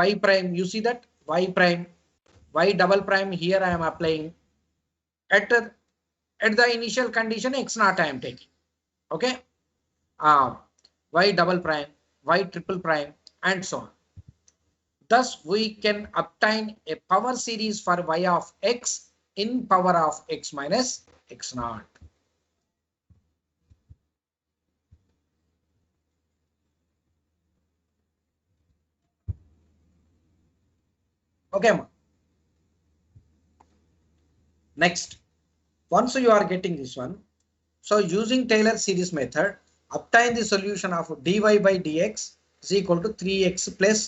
y prime, you see that y prime, y double prime, here I am applying at the initial condition x naught I am taking. Okay, y double prime, y triple prime, and so on. Thus we can obtain a power series for y of x in power of x minus x naught. Okay, next, once you are getting this one, so using Taylor series method, obtain the solution of dy by dx is equal to 3x plus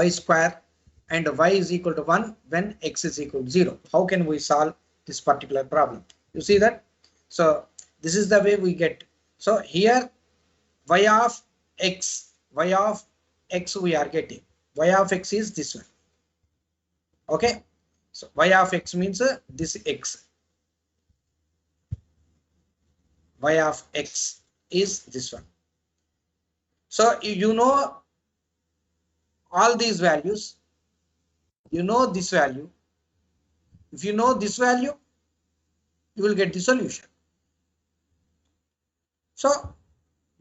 y square and y is equal to 1 when x is equal to 0. How can we solve this particular problem? You see that? So this is the way we get. So here y of x we are getting. Y of x is this one. Okay. So y of x means this x. Y of x is this one. So you know all these values, you know this value. If you know this value, you will get the solution. So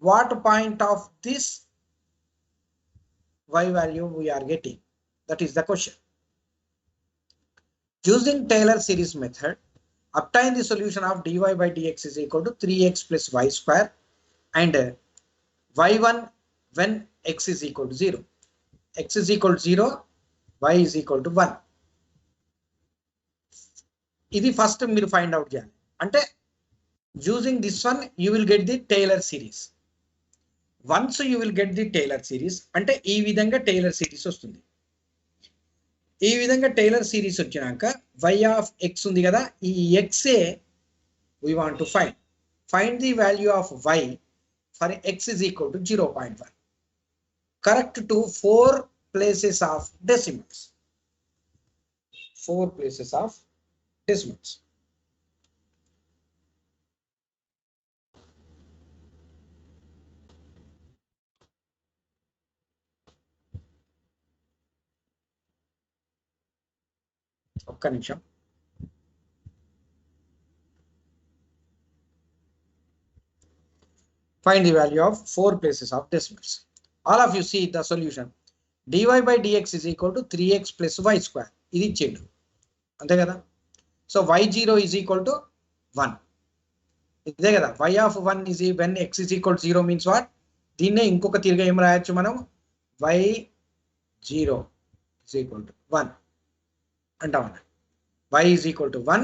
what point of this y value we are getting? That is the question. Using Taylor series method, obtain the solution of dy by dx is equal to 3x plus y square and y1 when x is equal to 0. X is equal to 0, y is equal to 1. ఇది first మీరు find out చేయాలి. అంటే using this one you will get the Taylor series. Once you will get the Taylor series, అంటే ఈ విధంగా Taylor series వస్తుంది. ఈ విధంగా Taylor series వచ్చాక y of x ఉంది కదా, ఈ x we want to find the value of y for x is equal to 0.1. Correct to 4 places of decimals. 4 places of decimals. ఒక్క నిమిషం. Find the value of 4 places of decimals. All of you see the solution. dy by dx is equal to 3x plus y square. ఇది ఇచ్చేయండి అంతే కదా. So y0 is equal to 1. ఇదే కదా. y of 1 is when x is equal to 0 means what? దీన్నే ఇంకొక తిరిగా ఏం రాయొచ్చు మనం? y0 is equal to 1 అంటామన్న. y is equal to 1,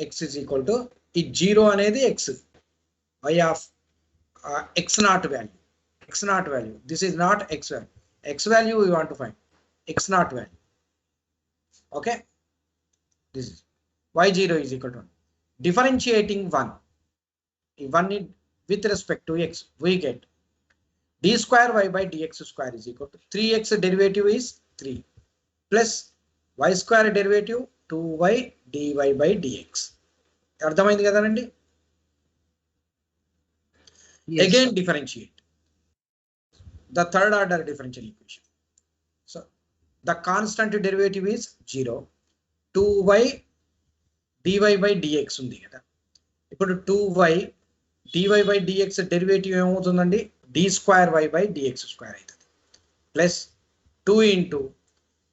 x is equal to ఈ 0 అనేది x. y of x naught value. This is not x value. X value we want to find. X naught value. Okay. This is y0 is equal to 1. Differentiating 1. 1 with respect to x, we get d square y by dx square is equal to 3x derivative is 3 plus y square derivative 2y dy by dx. అర్థమైంది కదండి? Yes, again, sir. Differentiate the third order differential equation. So the constant derivative is 0. 2y dy by dx ఉంది కదా. ఇప్పుడు 2y dy by dx derivative ఏమవుతుందండి? d square y by dx square అవుతుంది. Plus 2 into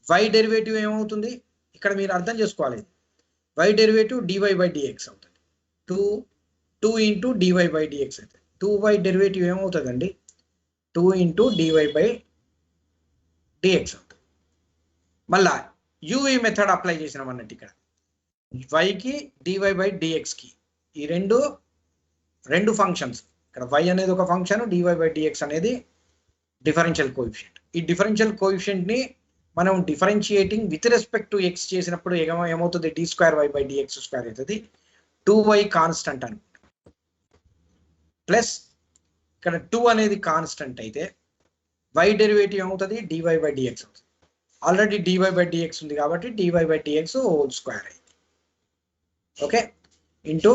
y derivative ఏమవుతుంది? ఇక్కడ మీరు అర్థం చేసుకోవాలి. y derivative dy by dx అవుతుంది. 2 into dy by dx అవుతుంది. 2y డెరివేటివ్ ఏమవుతుందండి? 2 into dy by dx అవుతుంది. మళ్ళా uv మెథడ్ అప్లై చేసినాం అన్నట్టు ఇక్కడ y కి dy by dx కి ఈ రెండు ఫంక్షన్స్. ఇక్కడ y అనేది ఒక ఫంక్షన్, dy by dx అనేది డిఫరెన్షియల్ కోఎఫిషియంట్. ఈ డిఫరెన్షియల్ కోఎఫిషియంట్ ని మనం differentiating with respect to x చేసినప్పుడు ఏమవుతుంది? d square y by dx square అవుతుంది. 2y కాన్స్టెంట్ అనుకుంటాం. ప్లస్ ఇక్కడ 2 అనేది కాన్స్టెంట్ అయితే y డెరివేటివ్ ఏమవుతుంది? dy by dx అవుతుంది. ఆల్రెడీ dy by dx ఉంది కాబట్టి dy by dx whole square అయింది. Okay, into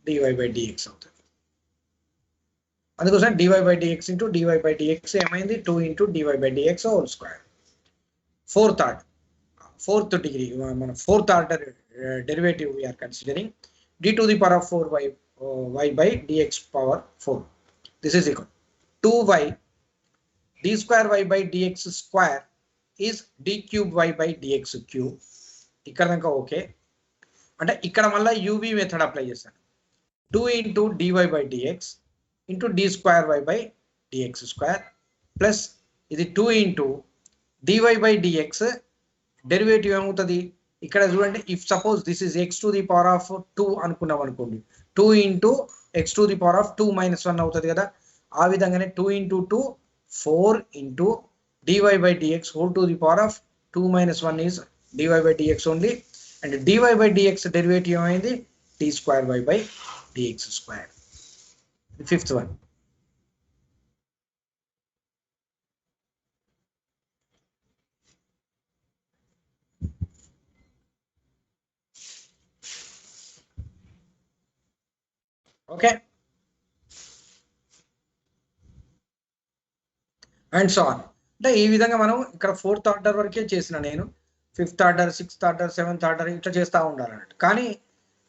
dy by dx అవుతుంది. అందుకోసం dy by dx ఇంటూ dy by dx ఏమైంది? 2 into dy by dx whole square. fourth degree, fourth order derivative we are considering. D to the power of 4y y by dx power 4. This is equal 2y d square y by dx square is d cube y by dx cube. ఇక్కడ దాకా okay. అంటే ఇక్కడ మళ్ళీ UV method apply చేస్తాను. 2 into dy by dx into d square y by dx square plus ఇది 2 into dy by dx derivative ఏమవుతుంది ఇక్కడ చూడండి. If suppose this is x to the power of 2 అనుకున్నాం అనుకోండి, 2 into x to the power of 2 minus 1 అవుతుంది కదా. ఆ విధంగానే 2 into 2 4 into dy by dx whole to the power of 2 minus 1 is dy by dx only, and dy by dx derivative ఏమైంది d square y by dx square. The fifth one. Okay, and so on. అంటే ఈ విధంగా మనం ఇక్కడ 4th order వరకే చేసిన నేను 5th order 6th order 7th order ఇట్లా చేస్తూ ఉండాలన్నట్టు. కానీ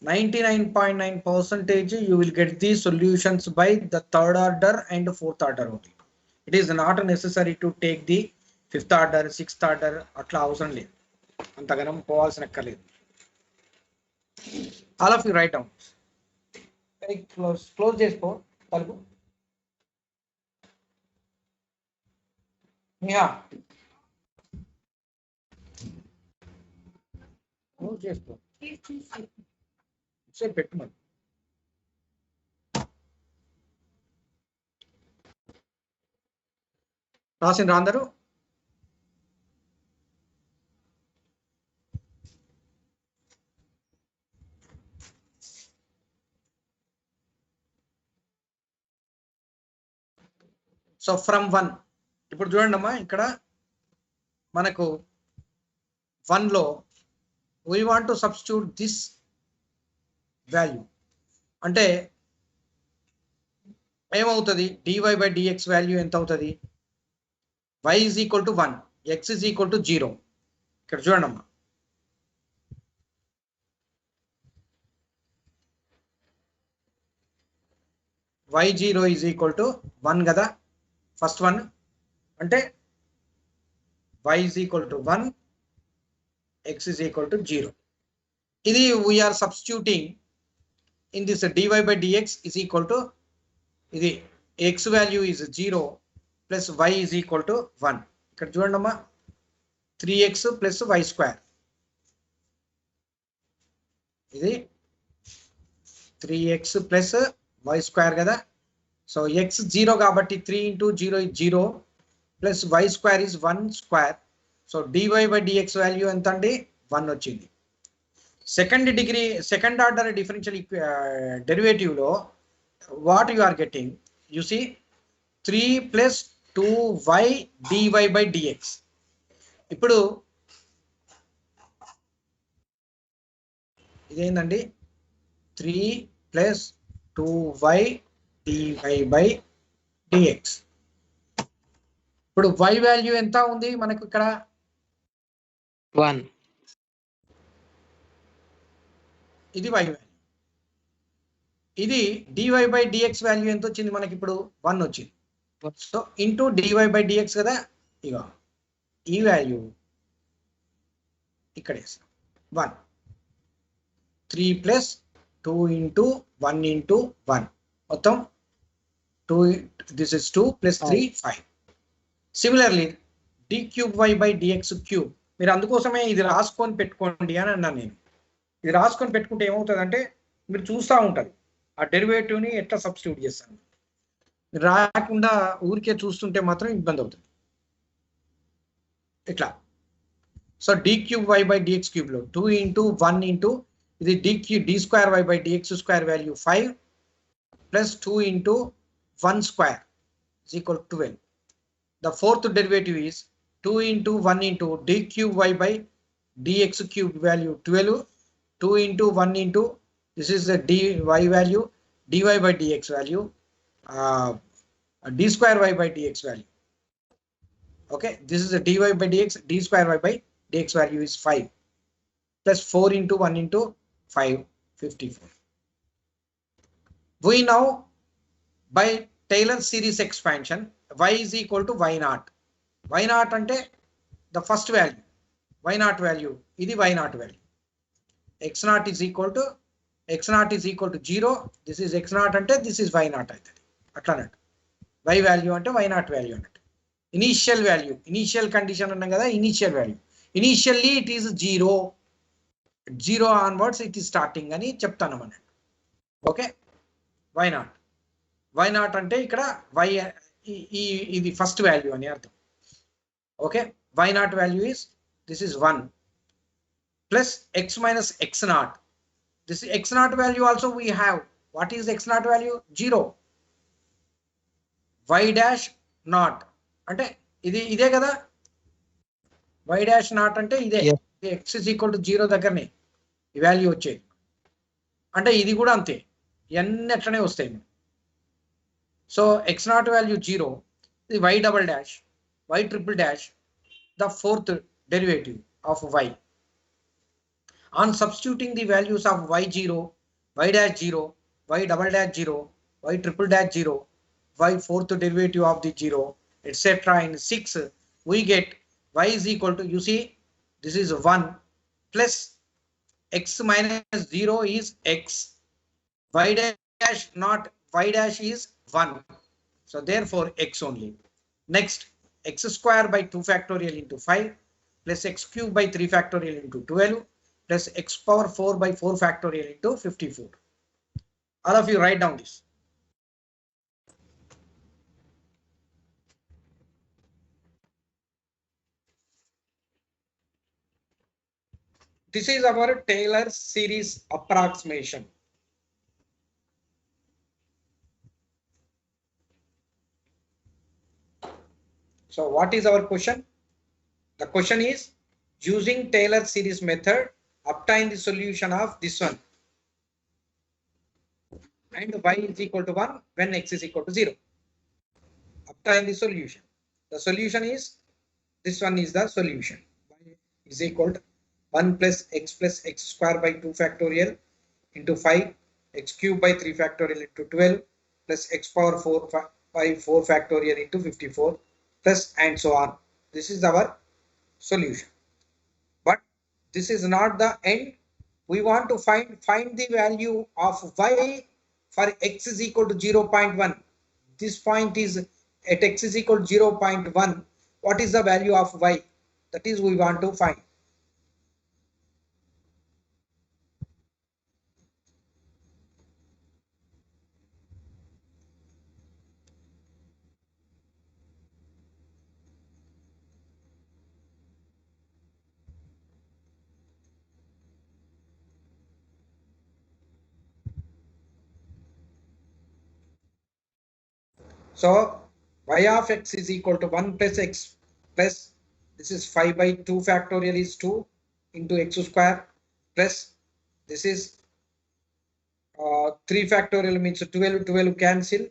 99.9% you will get the solutions by the 3rd order and 4th order only. It is not necessary to take the 5th order 6th order అట్లా అవసరం లేదు, అంతగానం పోవాల్సిన అక్కర్లేదు. All of you write down. Close చేసుకో తలుపు. క్లోజ్ చేసుకో పెట్టుమని. రాసిండ్రా అందరూ? సో ఫ్రమ్ 1 ఇప్పుడు చూడండి అమ్మా, ఇక్కడ మనకు 1లో we want to substitute this value. అంటే ఏమవుతుంది dy by dx వాల్యూ ఎంత అవుతుంది? y is equal to 1, x is equal to 0. ఇక్కడ చూడండి అమ్మా, y0 is equal to 1 కదా ఫస్ట్ వన్. అంటే y is equal to 1, x is equal to 0. ఇది we are substituting in this dy by dx is equal to ఇది x value is 0 plus y is equal to 1. ఇక్కడ చూడండి అమ్మా 3x plus y square, ఇది 3x plus y square కదా. So x 0 కాబట్టి 3 into 0 is 0 plus y square is 1 square. So dy by dx value ఎంత అండి 1 వచ్చింది. సెకండ్ ఆర్డర్ డిఫరెన్షియల్ డెరివేటివ్ లో what you are getting you see 3 plus 2y dy by dx. ఇప్పుడు ఇదేంటండి 3 plus 2y dy by dx. ఇప్పుడు y value ఎంత ఉంది మనకు ఇక్కడ 1. ఇది y వాల్యూ. ఇది dy by dx వాల్యూ ఎంత వచ్చింది మనకి ఇప్పుడు 1 వచ్చింది. So into dy by dx కదా. ఇక ఈ వాల్యూ ఇక్కడ వేస్తాం 1, 3 ప్లస్ 2 into 1 into 1 మొత్తం 2. This is 2 plus 3 5. Similarly d cube y by dx cube. మీరు అందుకోసమే ఇది రాసుకొని పెట్టుకోండి అని అన్నాను నేను. ఇది రాసుకొని పెట్టుకుంటే ఏమవుతుంది అంటే మీరు చూస్తూ ఉంటారు ఆ డెరివేటివ్ని ఎట్లా సబ్స్టిట్యూట్ చేస్తాను. రాకుండా ఊరికే చూస్తుంటే మాత్రం ఇబ్బంది అవుతుంది ఇట్లా. So d cube y by dx cube లో 2 into 1 into ఇది d square y by dx square value 5 plus 2 into 1 square is equal to 12. The fourth derivative is 2 into 1 into d cube y by dx cube value 12. 2 into 1 into this is the dy value, dy by dx value, d square y by dx value. Okay, this is a dy by dx, d square y by dx value is 5 plus 4 into 1 into 5, 54. We now by Taylor series expansion, y is equal to y naught. Y naught ante the first value, y naught value, this y naught value. X naught is equal to 0. This is x naught ante this is y naught aitadi. Atla y value ante y naught value ante. Initial value, initial condition annam kada, initial value. Initially it is 0. 0 onwards it is starting ani చెప్తాను మనం. Okay, y naught. Y naught అంటే ఇక్కడ y ఇది first value అని అర్థం. Okay, y naught value is this is 1 plus x minus x naught. This x naught value also we have. What is x naught value? 0. y dash naught అంటే ఇదే కదా, y dash naught అంటే ఇదే. Yes. x is equal to 0 దగ్గరనే ఈ value వచ్చేది. అంటే ఇది కూడా అంతే, ఇవన్నీ అట్లనే వస్తాయి. So x naught value 0, the y double dash, y triple dash, the fourth derivative of y. On substituting the values of y0, y dash 0, y double dash 0, y triple dash 0, y fourth derivative of the 0, etc. in 6, we get y is equal to, you see, this is 1 plus x minus 0 is x, y dash not, y dash is 1. So therefore x only. Next, x square by 2 factorial into 5 plus x cube by 3 factorial into 12 plus x power 4 by 4 factorial into 54. All of you write down this. This is our Taylor series approximation. So what is our question? The question is, using Taylor series method, obtain the solution of this one. And y is equal to 1 when x is equal to 0. Obtain the solution. The solution is, this one is the solution. Y is equal to 1 plus x square by 2 factorial into 5, x cube by 3 factorial into 12 plus x power 4 by 4 factorial into 54 plus and so on. This is our solution. But this is not the end. We want to find the value of y for x is equal to 0.1. This point is at x is equal to 0.1. What is the value of y? That is we want to find. So y of x is equal to 1 plus x plus, this is 5 by 2 factorial is 2 into x square plus this is 3 factorial means 12 cancel,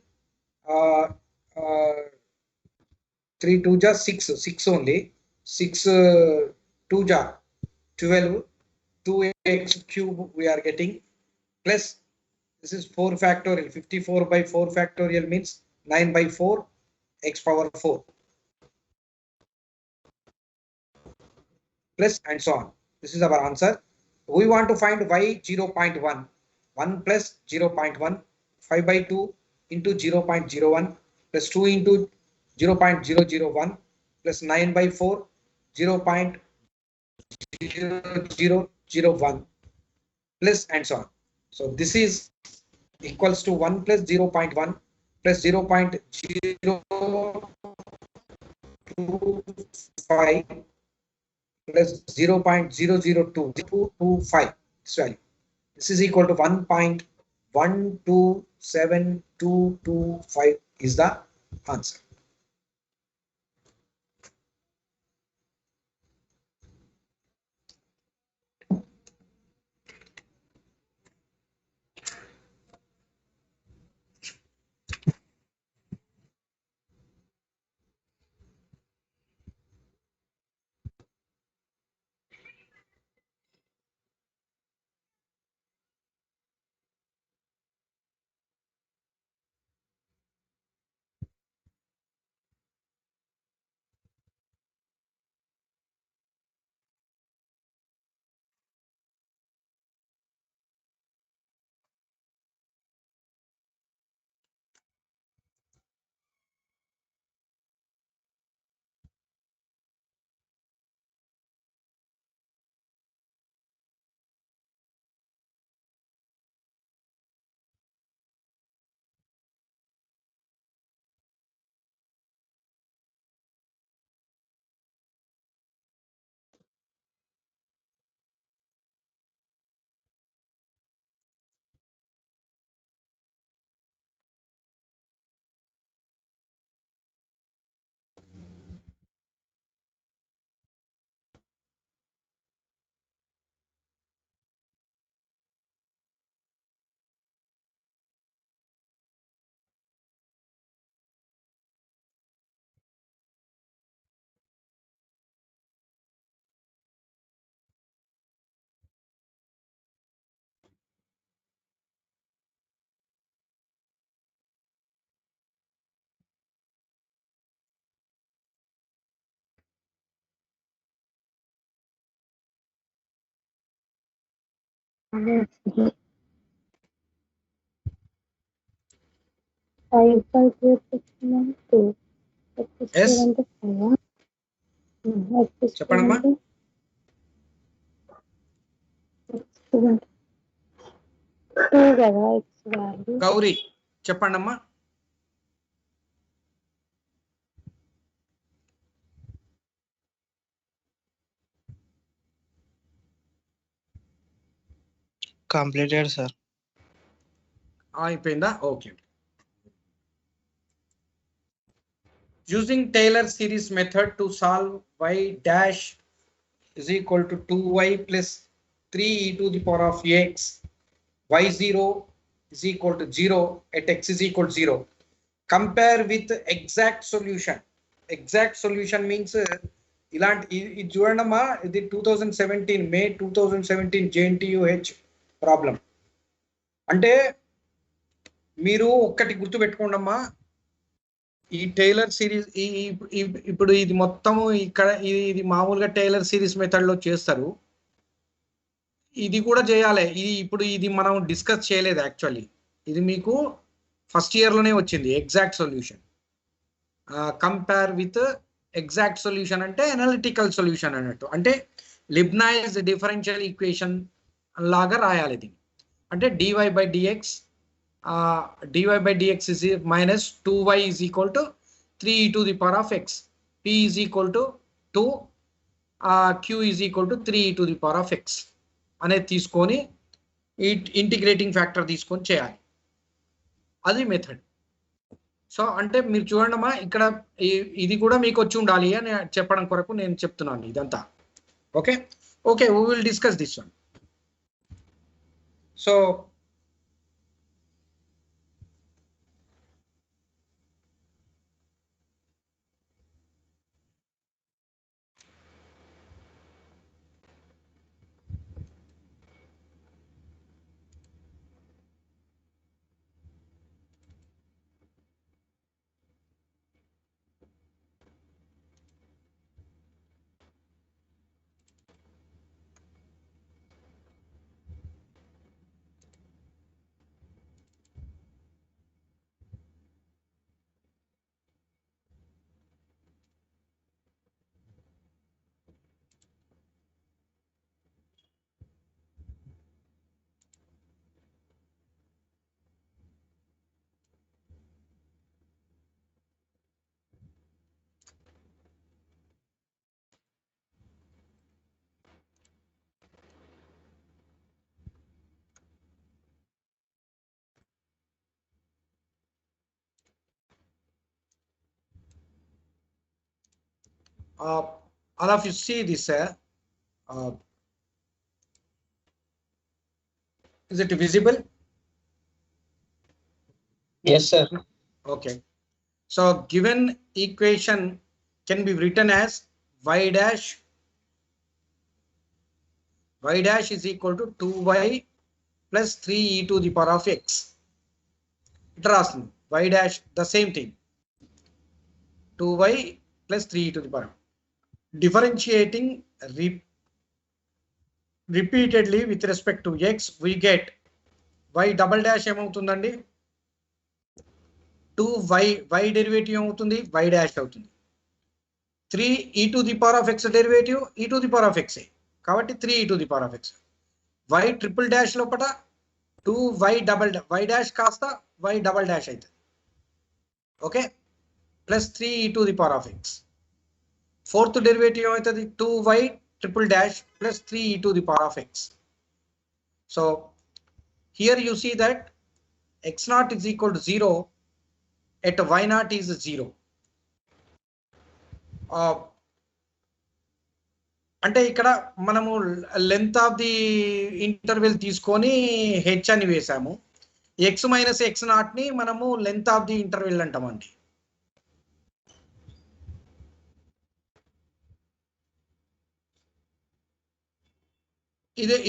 3 2 ja 6 only, 6 2 ja 12, 2x cube we are getting plus this is 4 factorial, 54 by 4 factorial means 9 by 4 x power 4 plus and so on. This is our answer. We want to find y 0.1, 1 plus 0.1, 5 by 2 into 0.01 plus 2 into 0.001 plus 9 by 4 0.0001 plus and so on. So this is equals to 1 plus 0.1 plus 0.025 plus 0.002225. This value. This is equal to 1.127225 is the answer. Five by 2. Yes. చెప్పండమ్మా. గౌరీ చెప్పండమ్మా. Completed, sir. అయిపోయిందా? Okay. Using Taylor series method to solve y dash is equal to 2y plus 3e to the power of x, y0 is equal to 0 at x is equal to 0. Compare with exact solution. Exact solution means ఇలాంటి ఇది చూడండమ్మా, ఇది 2017 మే 2017 JNTUH problem. అంటే మీరు ఒక్కటి గుర్తు పెట్టుకోండమ్మా, ఈ tailor series ఇప్పుడు ఇది మొత్తము ఇక్కడ ఇది మామూలుగా టైలర్ సిరీస్ మెథడ్ లో చేస్తారు. ఇది కూడా చేయాలి. ఇది ఇప్పుడు ఇది మనం డిస్కస్ చేయలేదు యాక్చువల్లీ. ఇది మీకు ఫస్ట్ ఇయర్ లోనే వచ్చింది exact solution. Compare with exact solution అంటే అనలిటికల్ సొల్యూషన్ అన్నట్టు. అంటే లిబ్నైజ్ డిఫరెన్షియల్ ఈక్వేషన్ లాగా రాయాలి ఇది. అంటే dy by dx is minus 2y is equal to 3e to the power of x. P is equal to 2, q is equal to 3e to the power of x అనేది తీసుకొని ఈ integrating factor తీసుకొని చేయాలి. అది method. So అంటే మీరు చూడండమ్మా, ఇక్కడ ఇది కూడా మీకు వచ్చి ఉండాలి అని చెప్పడం కొరకు నేను చెప్తున్నాను ఇదంతా. Okay okay, we will discuss this one. So all of you see this, is it visible? Yes, sir. Okay, so given equation can be written as y dash is equal to 2y plus 3e to the power of x. Interesting. Y dash the same thing, 2y plus 3e to the power. Differentiating repeatedly with respect to x, we get y double dash ఏమవుతుందండి, 2y derivative ఏమవుతుంది, y dash అవుతుంది. 3e to the power of x derivative e to the power of x, కాబట్టి 3e to the power of x. y triple dash లోపల 2y double y dash కాస్త y double dash అవుతుంది. Okay, plus 3e to the power of x. Fourth derivative ఏమవుతుంది, 2y triple dash plus 3e to the power of x. So here you see that x naught is equal to 0 at y naught is 0. అంటే ఇక్కడ మనము length of the interval తీసుకొని h అని వేసాము. x minus x not ని మనము length of the interval అంటామండి.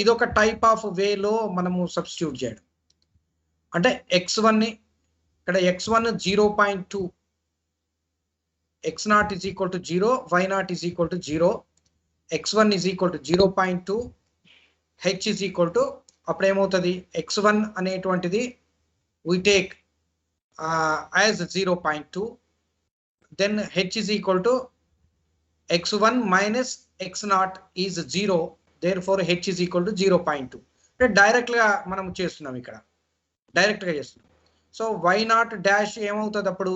ఇదొక టైప్ ఆఫ్ వేలో మనము సబ్స్టిట్యూట్ చేయడం. అంటే x1 ని ఇక్కడ x1 0.2, x naught is equal to 0, y naught is equal to 0, x1 is equal to 0.2, h is equal to అప్పుడు ఏమవుతుంది x1 అనేటువంటిది we take as 0.2, then h is equal to x1 minus x0 is 0, therefore h is equal to 0.2. అంటే డైరెక్ట్గా మనం చేస్తున్నాం, ఇక్కడ డైరెక్ట్గా చేస్తున్నాం. సో y0 డాష్ ఏమవుతుంది అప్పుడు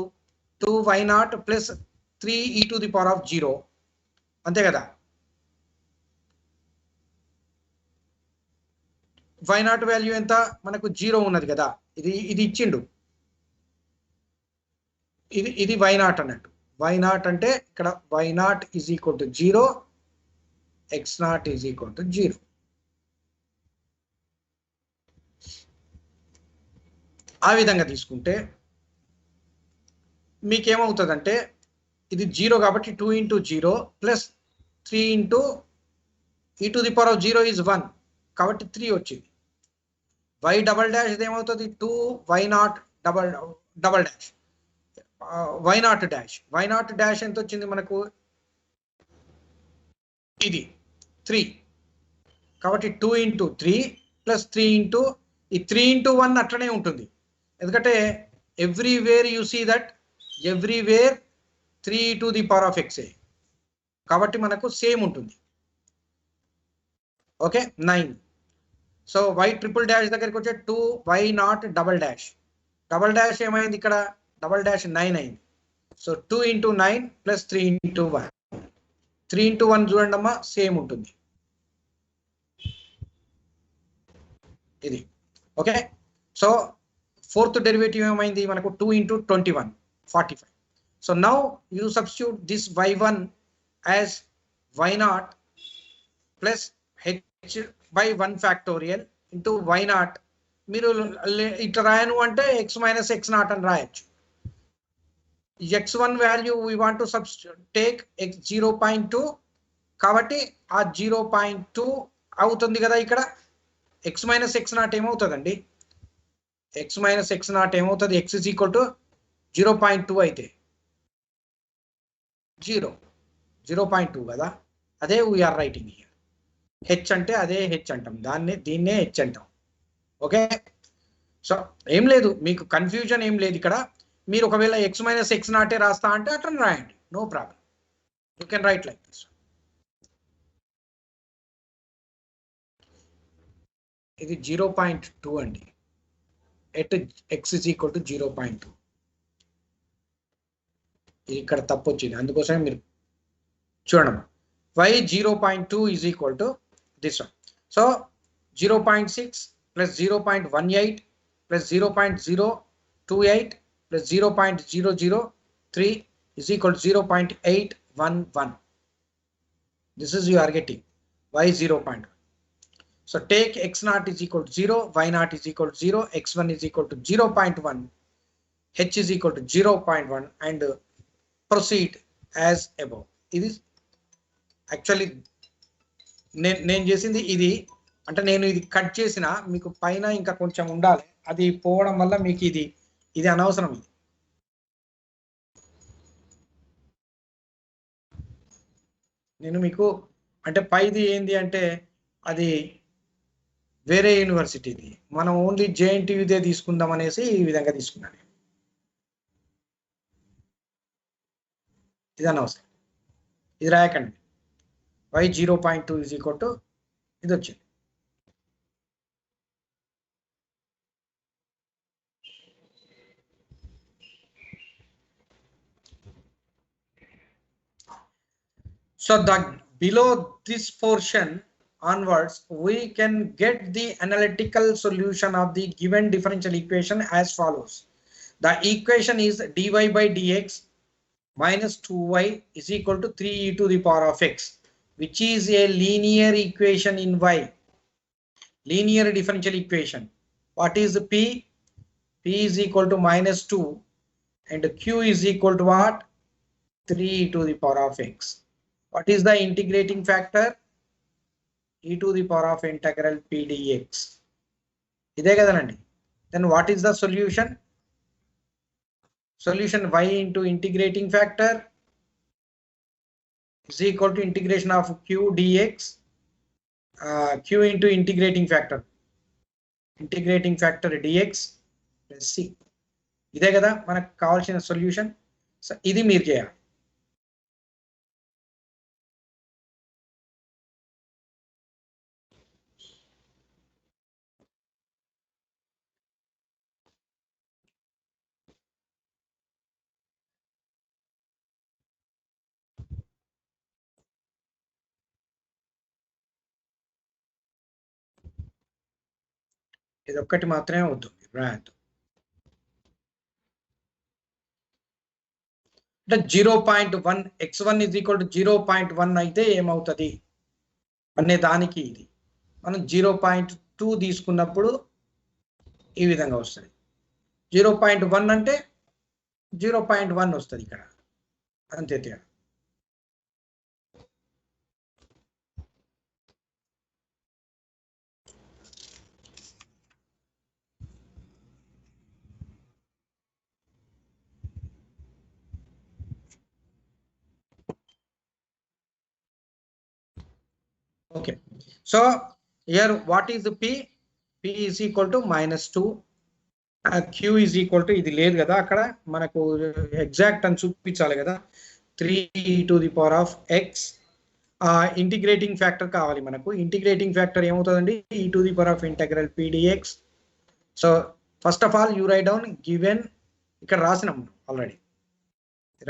2y0 plus 3e to the power of 0, అంతే కదా. y0 వాల్యూ ఎంత మనకు 0 ఉన్నది కదా, ఇది ఇచ్చిండు, ఇది y0 అన్నట్టు. y0 అంటే ఇక్కడ y0 is equal to 0, x0 is equal to 0. ఆ విధంగా తీసుకుంటే మీకేమవుతుందంటే ఇది 0 కాబట్టి 2 into 0 plus 3 into e to the power of 0 is 1 కాబట్టి 3 వచ్చింది. y డబల్ డాష్ ఏమవుతుంది 2y0 double dash y0 dash. y0 dash ఎంత వచ్చింది మనకు, ఇది 3 కాబట్టి 2 into 3 ప్లస్ 3 into ఈ 3 into 1 అట్లనే ఉంటుంది, ఎందుకంటే everywhere you see that everywhere 3 to the power of x, కాబట్టి మనకు సేమ్ ఉంటుంది. Okay 9. So y triple dash దగ్గరికి వచ్చే 2y0 double dash. Double dash ఏమైంది ఇక్కడ, డబల్ డాష్ 9 అయింది. So 2 into 9 plus 3 into 1. 3 into 1 చూడండి అమ్మా సేమ్ ఉంటుంది ఇది. ఓకే సో ఫోర్త్ డెరివేటివ్ ఏమైంది మనకు 2 into 21 45. So now you substitute this y1 as y0 plus h by 1 factorial into y0. మీరు ఇట్లా రాయను అంటే x minus x0 అని రాయొచ్చు. x1 value we want to take x 0.2 కాబట్టి ఆ 0.2 అవుతుంది కదా ఇక్కడ. x minus x0 ఏమవుతుందండి, x minus x0 ఏమవుతుంది, x is equal to 0.2 అయితే 0.2 కదా, అదే వీఆర్ రైటింగ్ హియర్. హెచ్ అంటే అదే హెచ్ అంటాం, దీన్నే హెచ్ అంటాం. ఓకే సో ఏం లేదు, మీకు కన్ఫ్యూజన్ ఏం లేదు ఇక్కడ. మీరు ఒకవేళ ఎక్స్ మైనస్ ఎక్స్ నాటే రాస్తా అంటే అట్లా రాయండి, no problem, you can write like this. ఇది 0.2 అండి, at x is equal to 0.2. ఇది ఇక్కడ తప్పు వచ్చింది, అందుకోసమే మీరు చూడండి. y 0.2 is equal to this one. So 0.6 plus 0.18 plus 0.028 plus 0.003 is equal to 0.811. This is you are getting y 0.1. So take x0 is equal to 0, y0 is equal to 0, x1 is equal to 0.1, h is equal to 0.1 and proceed as above. It is actually నేను చేసింది ఇది, అంటే నేను ఇది cut చేసిన మీకు పైన ఇంకా కొంచెం ఉండాలి, అది పోవడం వల్ల మీకు ఇది అనవసరం. ఇది నేను మీకు అంటే పైది ఏంది అంటే అది వేరే యూనివర్సిటీది, మనం ఓన్లీ జేఎన్టీయూదే తీసుకుందాం అనేసి ఈ విధంగా తీసుకున్నాను. ఇది అనవసరం, ఇది రాయకండి. y 0.2 is equal to ఇది వచ్చింది. So below this portion onwards we can get the analytical solution of the given differential equation as follows. The equation is dy by dx minus 2y is equal to 3e to the power of x, which is a linear equation in y, linear differential equation. What is the p? P is equal to minus 2 and q is equal to what? 3 to the power of x. What is the integrating factor? E to the power of integral p dx. ఇదే కదండి. Then what is the solution? Solution y into integrating factor is equal to integration of q dx, q into integrating factor. Integrating factor dx plus C. ఇదే కదా మనకు కావాల్సిన solution. So ఇది మీరు చేయాలి. ఇది ఒక్కటి మాత్రమే అవుతుంది, రాయద్దు. అంటే 0.1 x1 is equal to 0.1 అయితే ఏమవుతుంది అనే దానికి ఇది మనం 0.2 తీసుకున్నప్పుడు ఈ విధంగా వస్తుంది. 0.1 అంటే 0.1 వస్తుంది ఇక్కడ, అంతే తేడా. Okay, so here what is the p? P is equal to -2, q is equal to ఇది లేదు కదా అక్కడ మనకు ఎగ్జాక్ట్ అని చూపించాలి కదా, 3 to the power of x. Integrating factor కావాలి మనకు. ఇంటిగ్రేటింగ్ ఫ్యాక్టర్ ఏమవుతుందండి, e to the power of integral p dx. So first of all you right down given, ఇక్కడ రాసినాం ఆల్రెడీ,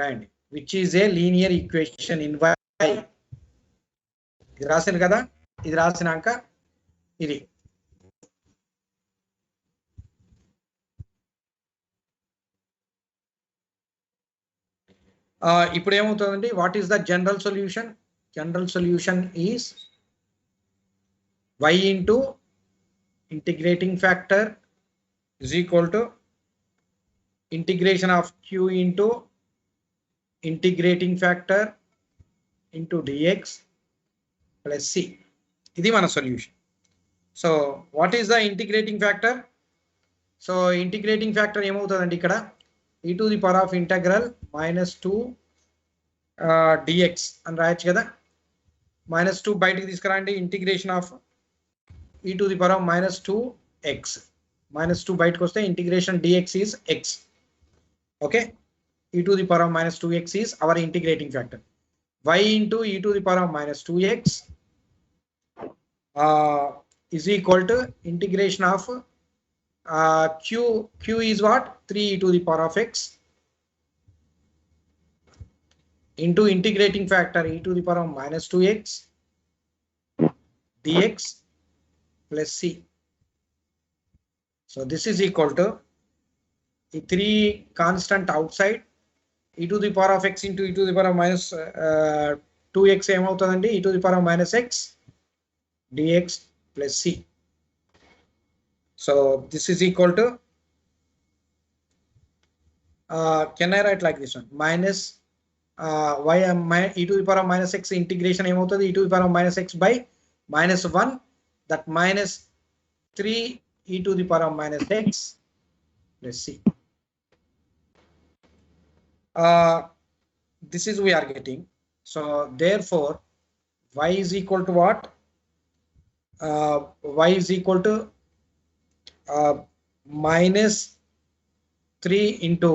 రాయండి, which is a linear equation in y. ఇది రాసింది కదా, ఇది రాసినాక ఇది ఇప్పుడు ఏమవుతుందండి, what is the general solution? General solution is y into integrating factor is equal to integration of q into integrating factor into dx plus c. ఇది మన solution. So what is the integrating factor? So integrating factor ఏమవుతుందండి ఇక్కడ, e to the power of integral -2 dx అని రాయొచ్చు కదా. -2 బయటికి తీసుకురండి, integration of e to the power of -2x. -2 బయటకు వస్తే integration dx is x. Okay, e to the power of -2x is our integrating factor. y into e to the power of -2x is equal to integration of q is what, 3 e to the power of x into integrating factor e to the power of -2x dx plus c. So this is equal to the 3 constant outside, e to the power of x into e to the power of -2x ఏమవుతుందండి, e to the power of -x dx plus c. So this is equal to can I write like this one, minus y e to the power of -x integration ఏమవుతుంది, e to the power of -x by -1, that -3 e to the power of -x plus c. This is we are getting. So therefore y is equal to what, y is equal to -3 into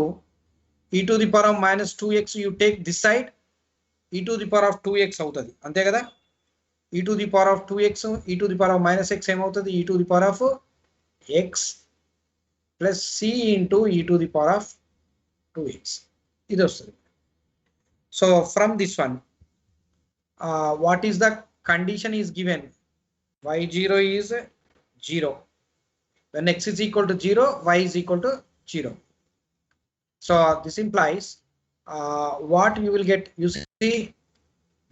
e to the power of -2x. you take this side, e to the power of 2x అవుతుంది, అంతే కదా. e to the power of 2x, e to the power of -x ఏమవుతుంది, e to the power of x plus c into e to the power of 2x. ఇది వస్తుంది. So from this one, what is the condition is given, y0 is 0. When x is equal to 0, y is equal to 0. So this implies what you will get, you see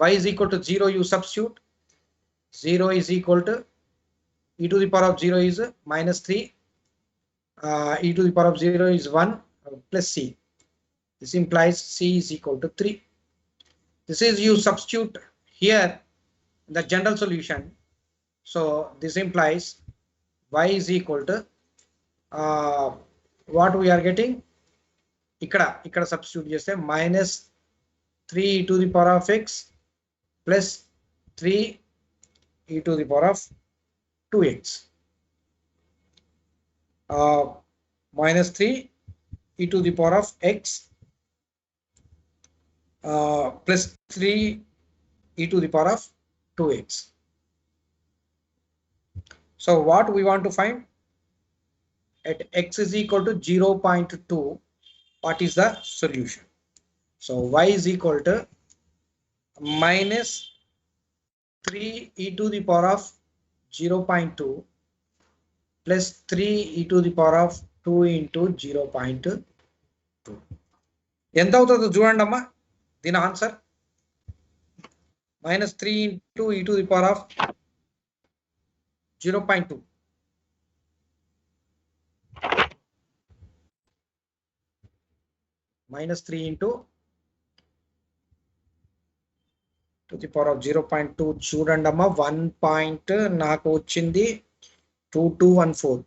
y is equal to 0, you substitute 0 is equal to e to the power of 0 is -3, e to the power of 0 is 1 plus c. This implies c is equal to 3. This is you substitute here the general solution. So this implies y is equal to what we are getting, ఇక్కడ substitute చేస్తే -3 e to the power of x plus 3 e to the power of 2x. minus 3 e to the power of x plus 3 e to the power of 2x. So what we want to find at x is equal to 0.2, what is the solution? So y is equal to minus 3 e to the power of 0.2 plus 3 e to the power of 2 into 0.2. ఎంత అవుతుందో చూడండి అమ్మా దీని answer minus 3 into e to the power of 0.2. minus 3 into to the power of 0.2 చూడండి అమ్మా 1 point నాకు వచ్చింది 2214.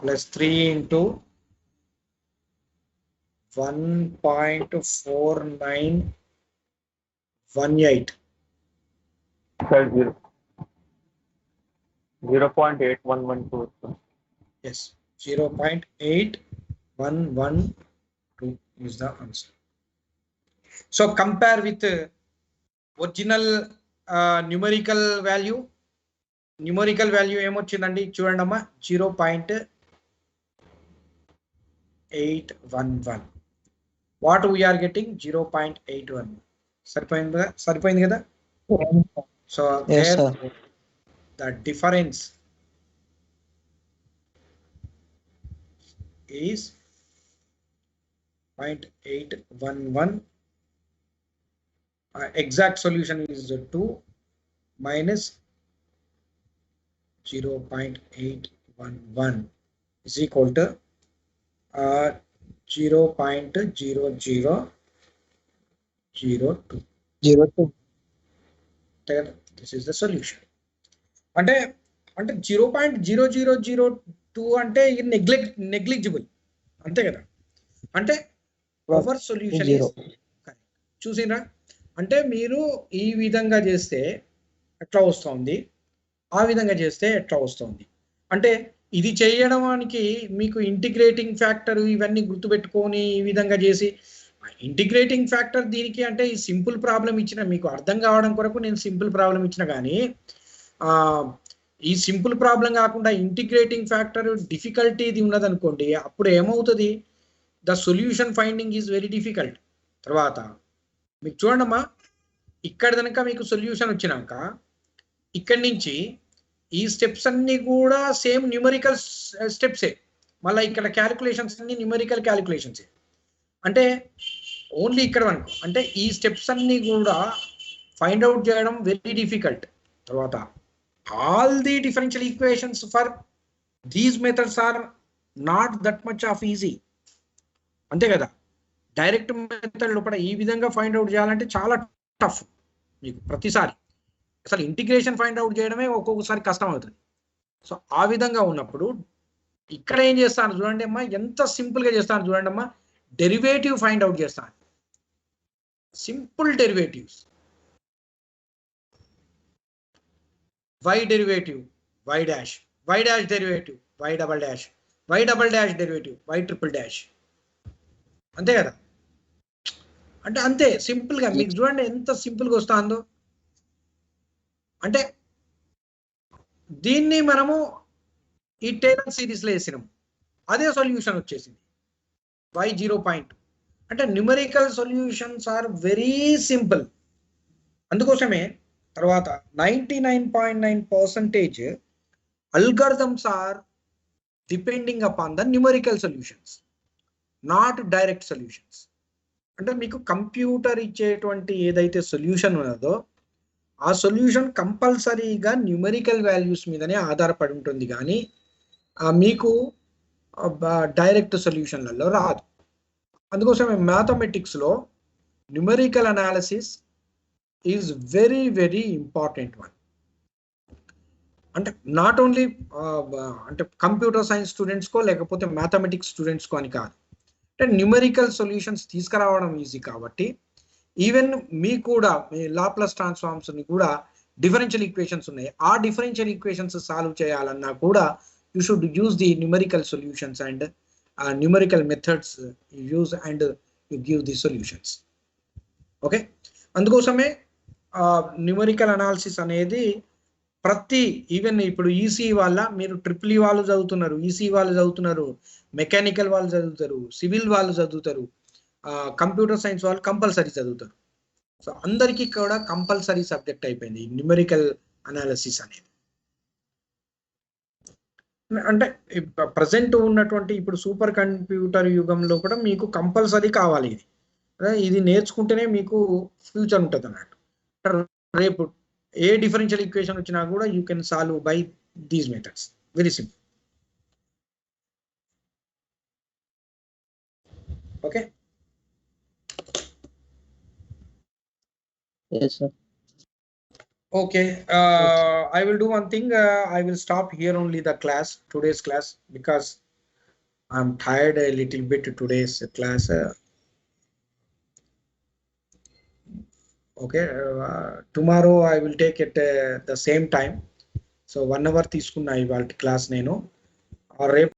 plus 3 into 1.4918. Sir, 0.8112. Yes, 0.8112 is the answer. So compare with original numerical value. Numerical value ఏమొచ్చిందండి చూడండి అమ్మా 0.811. What we are getting 0.81. సరిపోయింది కదా. So Yes, there sir. the difference is 0.811. Exact solution is 2 minus 0.811 is equal to 0.0002. 02. This is the solution. అంటే 0.0002 అంటే negligible అంతే కదా. అంటే hour solution Zero. చూసిరా అంటే మీరు ఈ విధంగా చేస్తే ఎట్లా వస్తుంది, ఆ విధంగా చేస్తే ఎట్లా వస్తుంది. అంటే ఇది చేయడానికి మీకు ఇంటిగ్రేటింగ్ ఫ్యాక్టర్ ఇవన్నీ గుర్తుపెట్టుకొని ఈ విధంగా చేసి ఇంటిగ్రేటింగ్ ఫ్యాక్టర్ దీనికి అంటే ఈ సింపుల్ ప్రాబ్లం ఇచ్చిన మీకు అర్థం కావడం కొరకు నేను సింపుల్ ప్రాబ్లం ఇచ్చిన, కానీ ఈ సింపుల్ ప్రాబ్లం కాకుండా ఇంటిగ్రేటింగ్ ఫ్యాక్టర్ డిఫికల్టీ ఇది ఉన్నదనుకోండి, అప్పుడు ఏమవుతుంది, the solution finding is very difficult. తర్వాత మీకు చూడండమ్మా ఇక్కడ కనుక మీకు సొల్యూషన్ వచ్చినాక ఇక్కడి నుంచి ఈ స్టెప్స్ అన్నీ కూడా సేమ్ న్యూమరికల్ స్టెప్సే, మళ్ళీ ఇక్కడ క్యాలిక్యులేషన్స్ అన్ని న్యూమరికల్ క్యాలిక్యులేషన్సే. అంటే ఓన్లీ ఇక్కడ వరకు అంటే ఈ స్టెప్స్ అన్ని కూడా ఫైండ్ అవుట్ చేయడం వెరీ డిఫికల్ట్. తర్వాత all the differential equations for these methods are not that much of easy, అంతే కదా. డైరెక్ట్ మెథడ్ లోపల ఈ విధంగా ఫైండ్ అవుట్ చేయాలంటే చాలా టఫ్ మీకు ప్రతిసారి. అసలు ఇంటిగ్రేషన్ ఫైండ్ అవుట్ చేయడమే ఒక్కొక్కసారి కష్టం అవుతుంది. సో ఆ విధంగా ఉన్నప్పుడు ఇక్కడ ఏం చేస్తాను చూడండి అమ్మా, ఎంత సింపుల్గా చేస్తాను చూడండి అమ్మా. డెరివేటివ్ ఫైండ్ అవుట్ చేస్తాను, simple derivatives. y derivative y dash, y dash derivative y double dash, y double dash derivative y triple dash, అంతే కదా. అంటే అంతే సింపుల్గా మీకు చూడండి ఎంత సింపుల్గా వస్తుందో. అంటే దీన్ని మనము ఈ టేలర్ సిరీస్లో వేసినాము, అదే సొల్యూషన్ వచ్చేసింది y 0.2. అంటే numerical solutions are very simple. అందుకోసమే తర్వాత 99.9% algorithms are depending upon the numerical solutions, not direct solutions. అంటే మీకు కంప్యూటర్ ఇచ్చేటువంటి ఏదైతే సొల్యూషన్ ఉన్నదో ఆ సొల్యూషన్ కంపల్సరీగా న్యూమరికల్ వాల్యూస్ మీదనే ఆధారపడి ఉంటుంది, కానీ మీకు డైరెక్ట్ సొల్యూషన్లలో రాదు. అందుకోసమే మ్యాథమెటిక్స్లో numerical analysis is very very important one. అంటే నాట్ ఓన్లీ అంటే కంప్యూటర్ సైన్స్ స్టూడెంట్స్కో లేకపోతే మ్యాథమెటిక్స్ స్టూడెంట్స్కో అని కాదు, అంటే న్యూమరికల్ సొల్యూషన్స్ తీసుకురావడం ఈజీ కాబట్టి ఈవెన్ మీకు కూడా మీ లాప్లాస్ ట్రాన్స్ఫార్మ్స్ని కూడా డిఫరెన్షియల్ ఈక్వేషన్స్ ఉన్నాయి. ఆ డిఫరెన్షియల్ ఈక్వేషన్స్ సాల్వ్ చేయాలన్నా కూడా you should use the numerical solutions and numerical methods use and you give the solutions. Okay, అందుకోసమే న్యూమరికల్ అనాలిసిస్ అనేది ప్రతి ఈవెన్ ఇప్పుడు ఈసీ వాళ్ళ మీరు ట్రిపుల్ వాళ్ళు చదువుతున్నారు, ఈసీ వాళ్ళు చదువుతున్నారు, మెకానికల్ వాళ్ళు చదువుతారు, సివిల్ వాళ్ళు చదువుతారు, కంప్యూటర్ సైన్స్ వాళ్ళు కంపల్సరీ చదువుతారు. సో అందరికీ కూడా కంపల్సరీ సబ్జెక్ట్ అయిపోయింది న్యూమరికల్ అనాలిసిస్ అనేది. అంటే ప్రజెంట్ ఉన్నటువంటి ఇప్పుడు సూపర్ కంప్యూటర్ యుగంలో కూడా మీకు కంపల్సరీ కావాలి ఇది. ఇది నేర్చుకుంటేనే మీకు ఫ్యూచర్ ఉంటుంది అన్నట్టు. రేపు ఏ డిఫరెన్షియల్ ఈక్వేషన్ వచ్చినా కూడా you can solve by these methods, very simple. Okay, Yes, sir. okay, I will do one thing. I will stop here only the class, today's class, because I'm tired a little bit today's class. Okay, tomorrow I will take it the same time. So 1 hour తీసుకున్నా ఇవాళ class నేను. రేపు